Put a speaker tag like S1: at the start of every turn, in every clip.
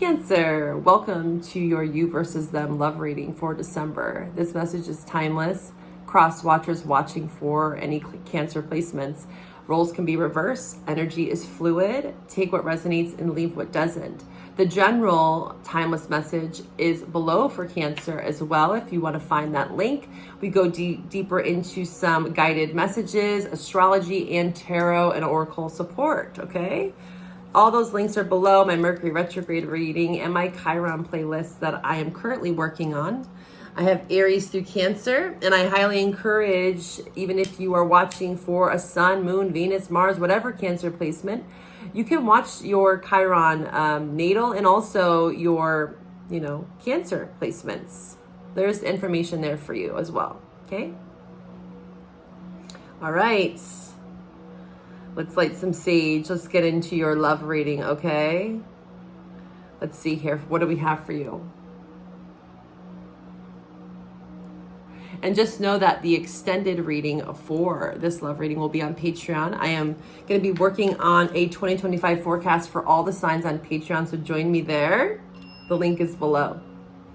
S1: Cancer, welcome to your you versus them love reading for December. This message is timeless. Cross watchers watching for any Cancer placements. Roles can be reversed. Energy is fluid. Take what resonates and leave what doesn't. The general timeless message is below for Cancer as well. If you want to find that link, we go deeper into some guided messages, astrology, and tarot and oracle support. Okay. All those links are below, my Mercury retrograde reading and my Chiron playlist that I am currently working on. I have Aries through Cancer, and I highly encourage, even if you are watching for a Sun, Moon, Venus, Mars, whatever Cancer placement, you can watch your Chiron natal and also your, Cancer placements. There's information there for you as well, okay? All right. Let's light some sage. Let's get into your love reading, okay? Let's see here. What do we have for you? And just know that the extended reading for this love reading will be on Patreon. I am going to be working on a 2025 forecast for all the signs on Patreon, so join me there. The link is below.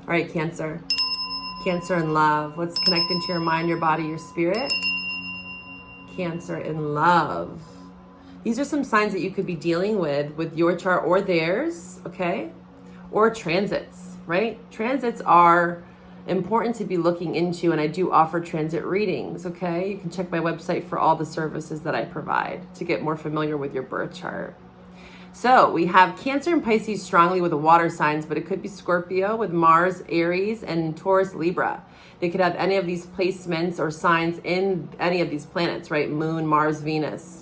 S1: All right, Cancer. Cancer in love. Let's connect into your mind, your body, your spirit. Cancer in love. These are some signs that you could be dealing with your chart or theirs, okay? Or transits, right? Transits are important to be looking into, and I do offer transit readings, okay? You can check my website for all the services that I provide to get more familiar with your birth chart. So we have Cancer and Pisces strongly with the water signs, but it could be Scorpio with Mars, Aries, and Taurus, Libra. They could have any of these placements or signs in any of these planets, right? Moon, Mars, Venus.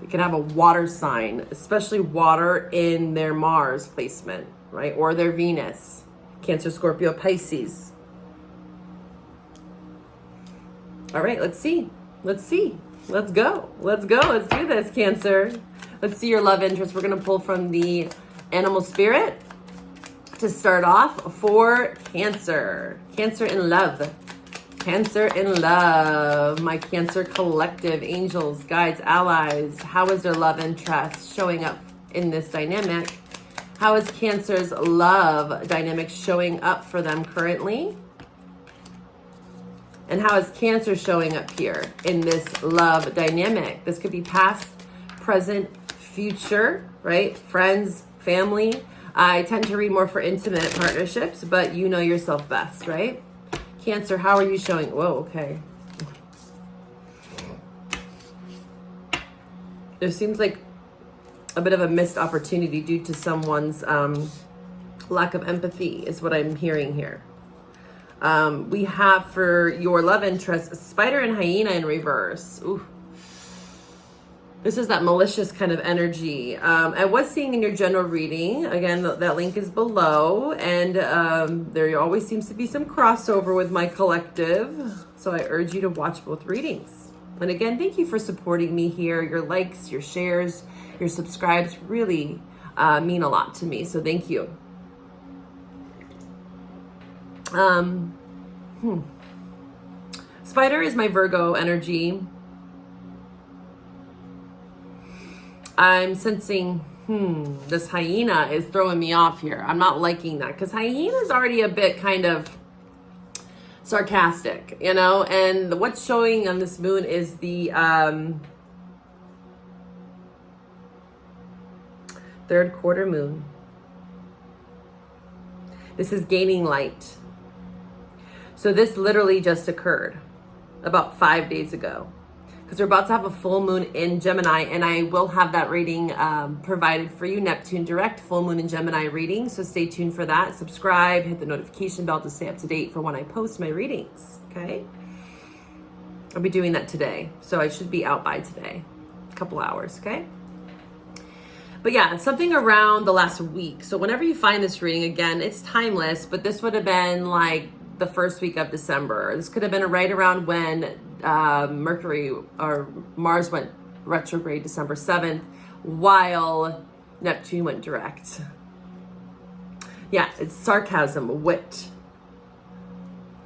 S1: They can have a water sign, especially water in their Mars placement, right? Or their Venus. Cancer, Scorpio, Pisces. All right, let's see. Let's go. Let's do this, Cancer. Let's see your love interest. We're going to pull from the animal spirit to start off for Cancer. Cancer in love. Cancer in love. My Cancer collective, angels, guides, allies. How is their love interest showing up in this dynamic? How is Cancer's love dynamic showing up for them currently? And how is Cancer showing up here in this love dynamic? This could be past, present, future, right? Friends, family. I tend to read more for intimate partnerships, but you know yourself best, right? Cancer, how are you showing? Whoa, okay. There seems like a bit of a missed opportunity due to someone's lack of empathy is what I'm hearing here. We have for your love interest, spider and hyena in reverse. Ooh. This is that malicious kind of energy. I was seeing in your general reading, again, that link is below, and there always seems to be some crossover with my collective. So I urge you to watch both readings. And again, thank you for supporting me here. Your likes, your shares, your subscribes really mean a lot to me. So thank you. Spider is my Virgo energy. I'm sensing, this hyena is throwing me off here. I'm not liking that because hyena is already a bit kind of sarcastic, and what's showing on this moon is the third quarter moon. This is gaining light. So this literally just occurred about 5 days ago, because we're about to have a full moon in Gemini, and I will have that reading provided for you, Neptune direct full moon in Gemini reading. So stay tuned for that. Subscribe, hit the notification bell to stay up to date for when I post my readings, okay? I'll be doing that today, so I should be out by today, a couple hours, okay? But yeah, something around the last week. So whenever you find this reading, again, it's timeless, but this would have been like the first week of December. This could have been right around when Mercury or Mars went retrograde December 7th, while Neptune went direct. Yeah, it's sarcasm, wit.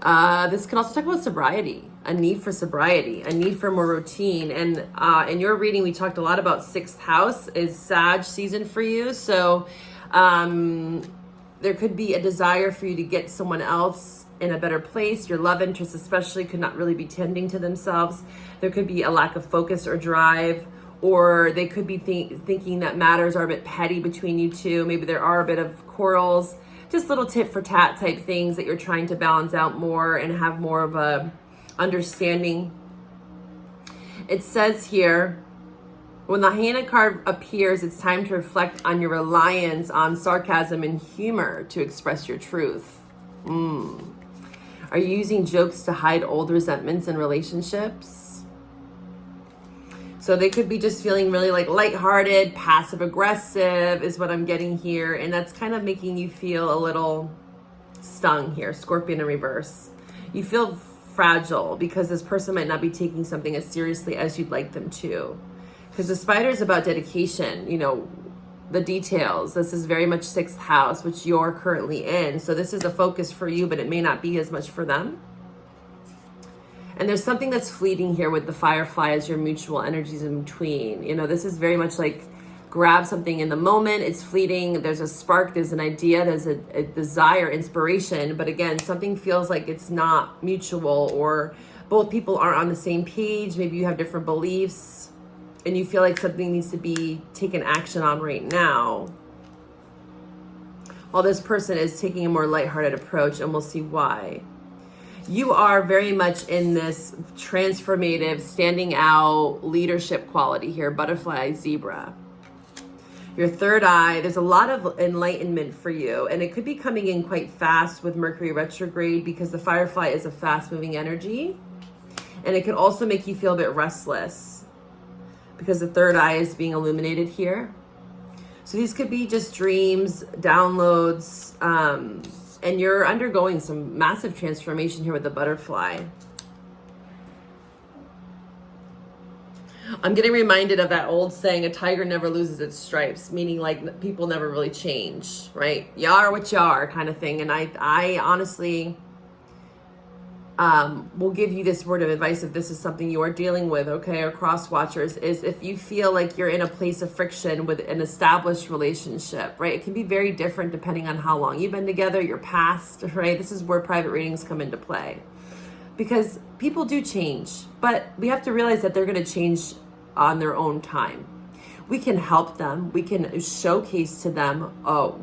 S1: This can also talk about sobriety, a need for sobriety, a need for more routine. And in your reading, we talked a lot about 6th house is Sag season for you. So there could be a desire for you to get someone else in a better place. Your love interest especially could not really be tending to themselves. There could be a lack of focus or drive, or they could be thinking that matters are a bit petty between you two. Maybe there are a bit of quarrels, just little tit for tat type things that you're trying to balance out more and have more of a understanding. It says here, when the Hyena card appears, it's time to reflect on your reliance on sarcasm and humor to express your truth. Are you using jokes to hide old resentments in relationships? So they could be just feeling really like lighthearted, passive aggressive is what I'm getting here. And that's kind of making you feel a little stung here, Scorpion in reverse. You feel fragile because this person might not be taking something as seriously as you'd like them to. Because the Spider is about dedication, you know, the details. This is very much 6th house, which you're currently in. So this is a focus for you, but it may not be as much for them. And there's something that's fleeting here with the Firefly as your mutual energies in between. You know, this is very much like grab something in the moment. It's fleeting. There's a spark. There's an idea. There's a desire, inspiration. But again, something feels like it's not mutual, or both people aren't on the same page. Maybe you have different beliefs and you feel like something needs to be taken action on right now. While this person is taking a more lighthearted approach, and we'll see why. You are very much in this transformative, standing out leadership quality here, butterfly, zebra. Your third eye, there's a lot of enlightenment for you, and it could be coming in quite fast with Mercury retrograde because the Firefly is a fast-moving energy. And it could also make you feel a bit restless because the third eye is being illuminated here. So these could be just dreams, downloads, and you're undergoing some massive transformation here with the butterfly. I'm getting reminded of that old saying, a tiger never loses its stripes, meaning like people never really change, right? You are what you are kind of thing. And I honestly will give you this word of advice if this is something you are dealing with, okay, or cross watchers, is if you feel like you're in a place of friction with an established relationship, right? It can be very different depending on how long you've been together, your past, right? This is where private readings come into play. Because people do change, but we have to realize that they're going to change on their own time. We can help them. We can showcase to them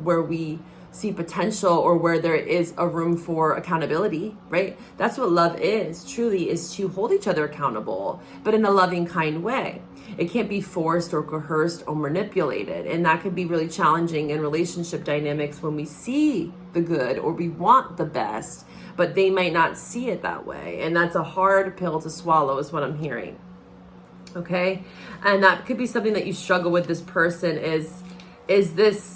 S1: where we see potential or where there is a room for accountability, right? That's what love is, truly, is to hold each other accountable, but in a loving, kind way. It can't be forced or coerced or manipulated. And that can be really challenging in relationship dynamics when we see the good or we want the best, but they might not see it that way. And that's a hard pill to swallow is what I'm hearing. Okay? And that could be something that you struggle with this person is this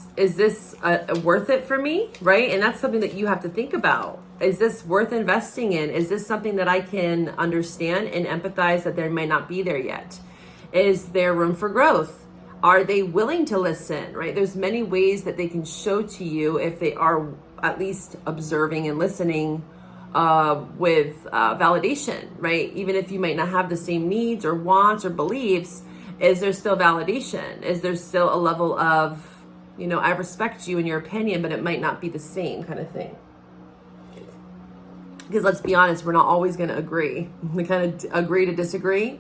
S1: worth it for me, right? And that's something that you have to think about. Is this worth investing in? Is this something that I can understand and empathize that there might not be there yet? Is there room for growth? Are they willing to listen, right? There's many ways that they can show to you if they are at least observing and listening with validation, right? Even if you might not have the same needs or wants or beliefs, is there still validation? Is there still a level of, you know, I respect you and your opinion, but it might not be the same kind of thing? Because let's be honest, we're not always going to agree. We kind of agree to disagree.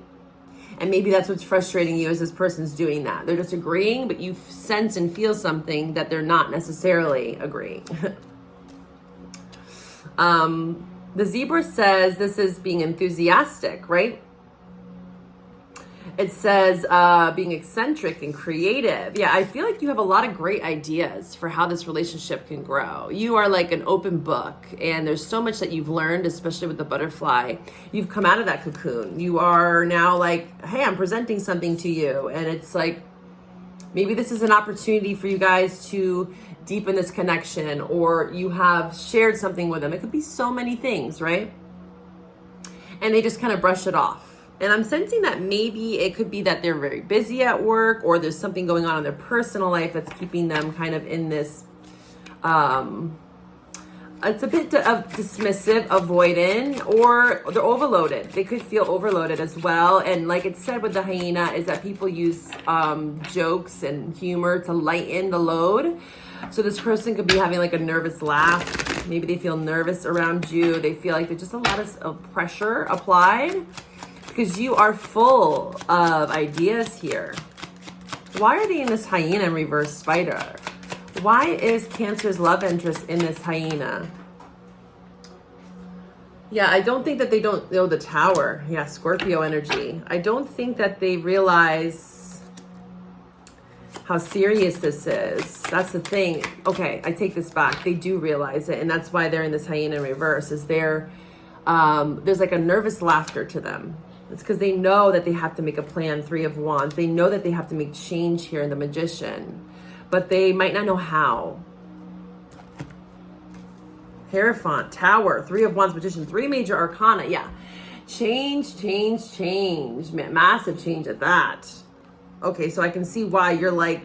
S1: And maybe that's what's frustrating you, is this person's doing that. They're just agreeing, but you sense and feel something that they're not necessarily agreeing. The zebra says this is being enthusiastic, right? It says being eccentric and creative. Yeah, I feel like you have a lot of great ideas for how this relationship can grow. You are like an open book, and there's so much that you've learned, especially with the butterfly. You've come out of that cocoon. You are now like, hey, I'm presenting something to you. And it's like, maybe this is an opportunity for you guys to deepen this connection, or you have shared something with them. It could be so many things, right? And they just kind of brush it off. And I'm sensing that maybe it could be that they're very busy at work, or there's something going on in their personal life that's keeping them kind of in this it's a bit of dismissive, avoidant, or they're overloaded. They could feel overloaded as well. And like it said with the hyena, is that people use jokes and humor to lighten the load. So this person could be having like a nervous laugh. Maybe they feel nervous around you. They feel like there's just a lot of pressure applied because you are full of ideas here. Why are they in this hyena in reverse spider? Why is Cancer's love interest in this hyena? Yeah, I don't think that they don't know the Tower. Yeah, Scorpio energy. I don't think that they realize how serious this is. That's the thing. Okay, I take this back. They do realize it, and that's why they're in this hyena in reverse, is there's like a nervous laughter to them. It's because they know that they have to make a plan, Three of Wands. They know that they have to make change here in the Magician, but they might not know how. Hierophant, Tower, Three of Wands, Magician, 3 major arcana. Yeah. Change. Massive change at that. Okay, so I can see why you're like,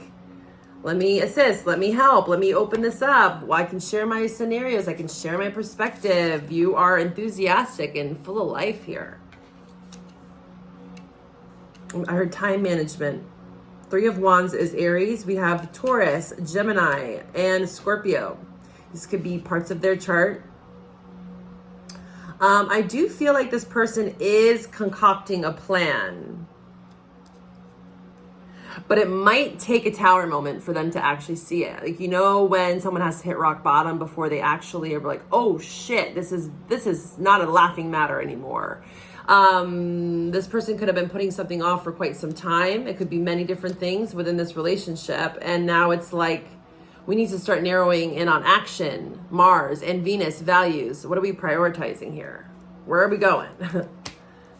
S1: let me assist, let me help, let me open this up. Well, I can share my scenarios, I can share my perspective. You are enthusiastic and full of life here. I heard time management. 3 of Wands is Aries. We have Taurus, Gemini, and Scorpio. This could be parts of their chart. I do feel like this person is concocting a plan, but it might take a Tower moment for them to actually see it. Like, you know, when someone has to hit rock bottom before they actually are like, oh shit, this is not a laughing matter anymore. This person could have been putting something off for quite some time. It could be many different things within this relationship. And now it's like, we need to start narrowing in on action, Mars and Venus values. What are we prioritizing here? Where are we going?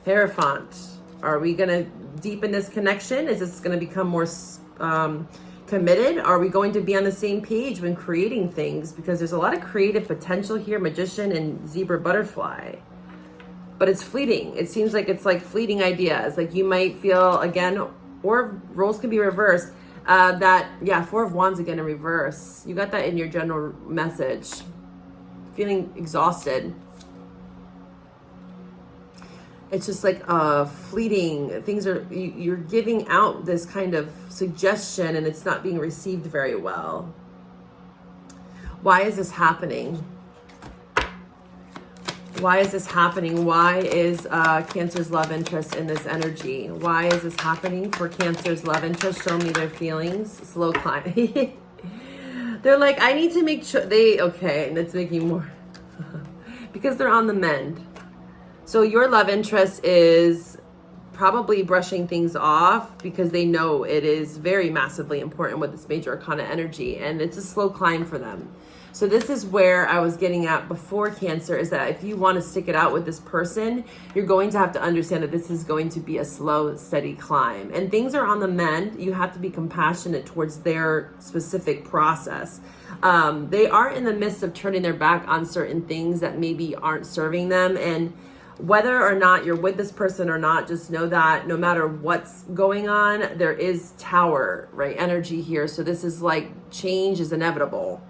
S1: Hierophant. Are we going to deepen this connection? Is this going to become more committed? Are we going to be on the same page when creating things? Because there's a lot of creative potential here, Magician and Zebra Butterfly. But it's fleeting. It seems like it's like fleeting ideas. Like you might feel, again, or roles can be reversed, that, yeah, 4 of Wands again in reverse. You got that in your general message. Feeling exhausted. It's just like fleeting. Things are, you're giving out this kind of suggestion and it's not being received very well. Why is this happening? Why is this happening? Why is Cancer's love interest in this energy? Why is this happening for Cancer's love interest? Show me their feelings. Slow climb. They're like, I need to make sure okay, and it's making more because they're on the mend. So your love interest is probably brushing things off because they know it is very massively important with this major arcana energy, and it's a slow climb for them. So this is where I was getting at before, Cancer, is that if you want to stick it out with this person, you're going to have to understand that this is going to be a slow, steady climb. And things are on the mend. You have to be compassionate towards their specific process. They are in the midst of turning their back on certain things that maybe aren't serving them. And whether or not you're with this person or not, just know that no matter what's going on, there is Tower, right, energy here. So this is like change is inevitable.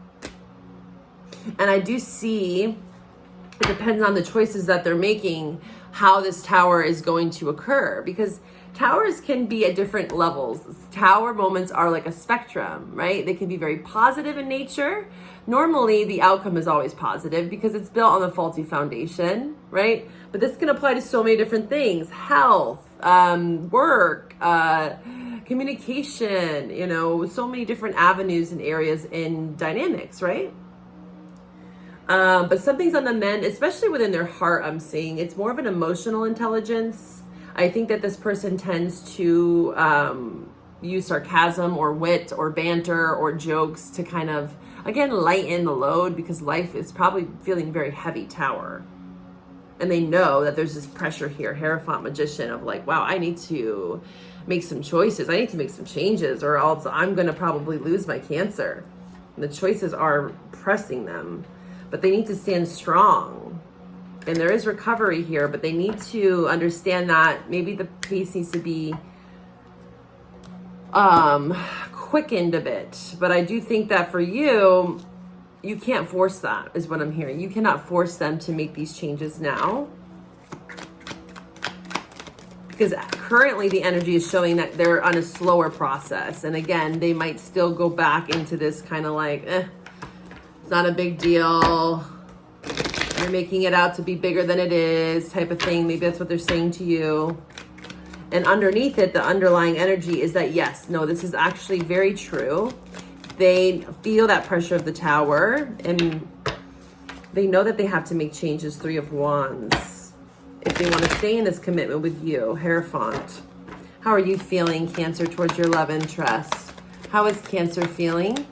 S1: And I do see, it depends on the choices that they're making, how this Tower is going to occur. Because Towers can be at different levels. Tower moments are like a spectrum, right? They can be very positive in nature. Normally, the outcome is always positive because it's built on a faulty foundation, right? But this can apply to so many different things. Health, work, communication, you know, so many different avenues and areas in dynamics, right? But something's on the mend, especially within their heart. I'm seeing it's more of an emotional intelligence. I think that this person tends to use sarcasm or wit or banter or jokes to kind of, again, lighten the load because life is probably feeling very heavy, Tower. And they know that there's this pressure here, Hierophant, Magician, of like, wow, I need to make some choices. I need to make some changes or else I'm going to probably lose my Cancer. And the choices are pressing them. But they need to stand strong. And there is recovery here, but they need to understand that maybe the pace needs to be quickened a bit. But I do think that for you, you can't force that, is what I'm hearing. You cannot force them to make these changes now. Because currently the energy is showing that they're on a slower process. And again, they might still go back into this kind of like, it's not a big deal. You're making it out to be bigger than it is type of thing. Maybe that's what they're saying to you. And underneath it, the underlying energy is that, yes, no, this is actually very true. They feel that pressure of the Tower, and they know that they have to make changes. 3 of Wands. If they want to stay in this commitment with you, Hierophant. How are you feeling, Cancer, towards your love interest? How is Cancer feeling?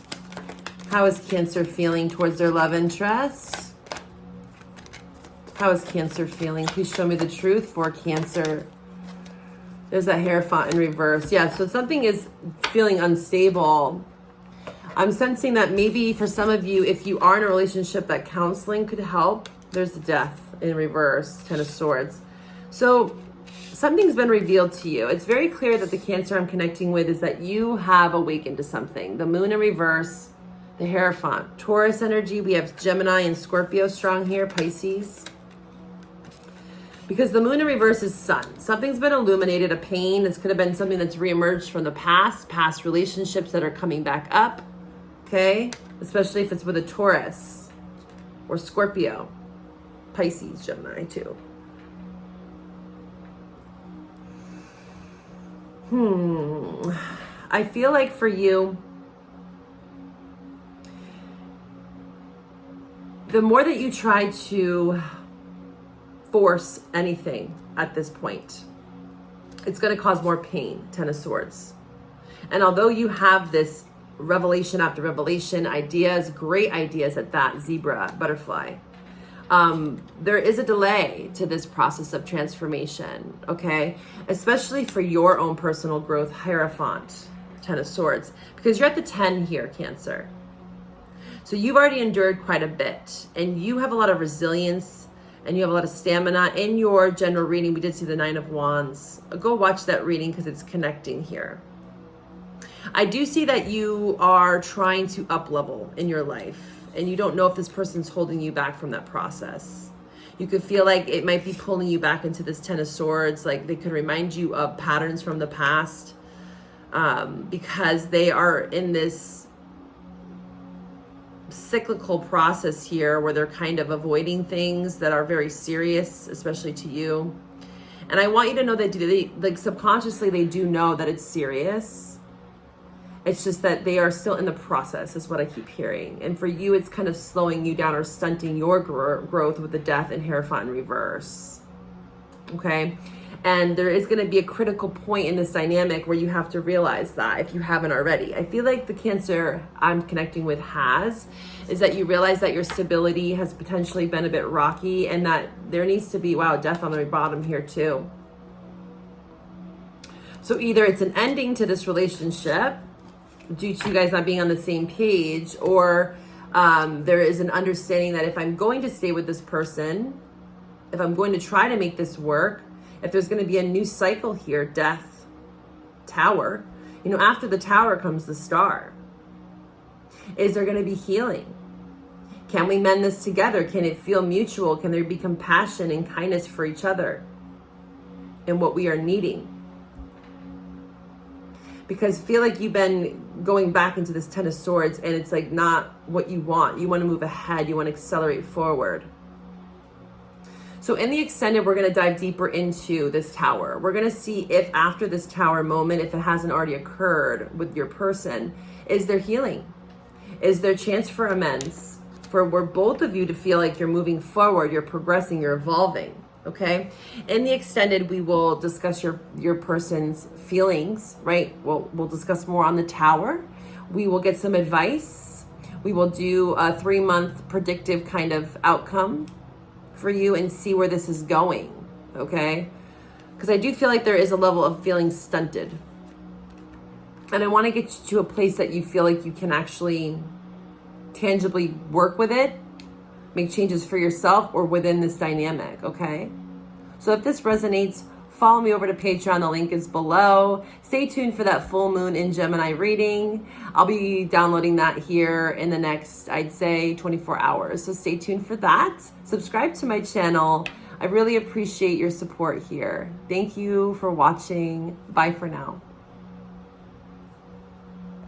S1: How is Cancer feeling towards their love interest? How is Cancer feeling? Please show me the truth for Cancer. There's that Hierophant in reverse. Yeah, so something is feeling unstable. I'm sensing that maybe for some of you, if you are in a relationship, that counseling could help. There's the Death in reverse, 10 of Swords. So something's been revealed to you. It's very clear that the Cancer I'm connecting with is that you have awakened to something. The Moon in reverse, the Hierophant. Taurus energy, we have Gemini and Scorpio strong here, Pisces. Because the Moon in reverse is Sun. Something's been illuminated, a pain. This could have been something that's reemerged from the past relationships that are coming back up, okay? Especially if it's with a Taurus or Scorpio. Pisces, Gemini too. I feel like for you, the more that you try to force anything at this point, it's going to cause more pain, 10 of Swords. And although you have this revelation after revelation, ideas, great ideas at that, zebra, butterfly, there is a delay to this process of transformation, okay? Especially for your own personal growth, Hierophant, 10 of Swords, because you're at the 10 here, Cancer. So you've already endured quite a bit, and you have a lot of resilience, and you have a lot of stamina. In your general reading, we did see the 9 of Wands. Go watch that reading because it's connecting here. I do see that you are trying to up level in your life, and you don't know if this person's holding you back from that process. You could feel like it might be pulling you back into this 10 of Swords, like they could remind you of patterns from the past, because they are in this cyclical process here where they're kind of avoiding things that are very serious, especially to you. And I want you to know that they, like, subconsciously, they do know that it's serious. It's just that they are still in the process, is what I keep hearing. And for you, it's kind of slowing you down or stunting your growth with the Death and Hierophant in reverse. Okay? And there is going to be a critical point in this dynamic where you have to realize that, if you haven't already. I feel like the Cancer I'm connecting with is that you realize that your stability has potentially been a bit rocky, and that there needs to be, wow, Death on the bottom here too. So either it's an ending to this relationship due to you guys not being on the same page, or there is an understanding that if I'm going to stay with this person, if I'm going to try to make this work, if there's going to be a new cycle here, Death, Tower, you know, after the Tower comes the Star. Is there going to be healing? Can we mend this together? Can it feel mutual? Can there be compassion and kindness for each other in what we are needing? Because I feel like you've been going back into this 10 of Swords, and it's like not what you want. You want to move ahead. You want to accelerate forward. So in the extended, we're going to dive deeper into this Tower. We're going to see if after this Tower moment, if it hasn't already occurred with your person, is there healing? Is there chance for amends? For where both of you to feel like you're moving forward, you're progressing, you're evolving, okay? In the extended, we will discuss your person's feelings, right? We'll discuss more on the Tower. We will get some advice. We will do a 3-month predictive kind of outcome for you and see where this is going, okay? Because I do feel like there is a level of feeling stunted. And I want to get you to a place that you feel like you can actually tangibly work with it, make changes for yourself or within this dynamic, okay? So if this resonates Follow me over to Patreon. The link is below. Stay tuned for that full moon in Gemini reading. I'll be downloading that here in the next, I'd say, 24 hours. So stay tuned for that. Subscribe to my channel. I really appreciate your support here. Thank you for watching. Bye for now.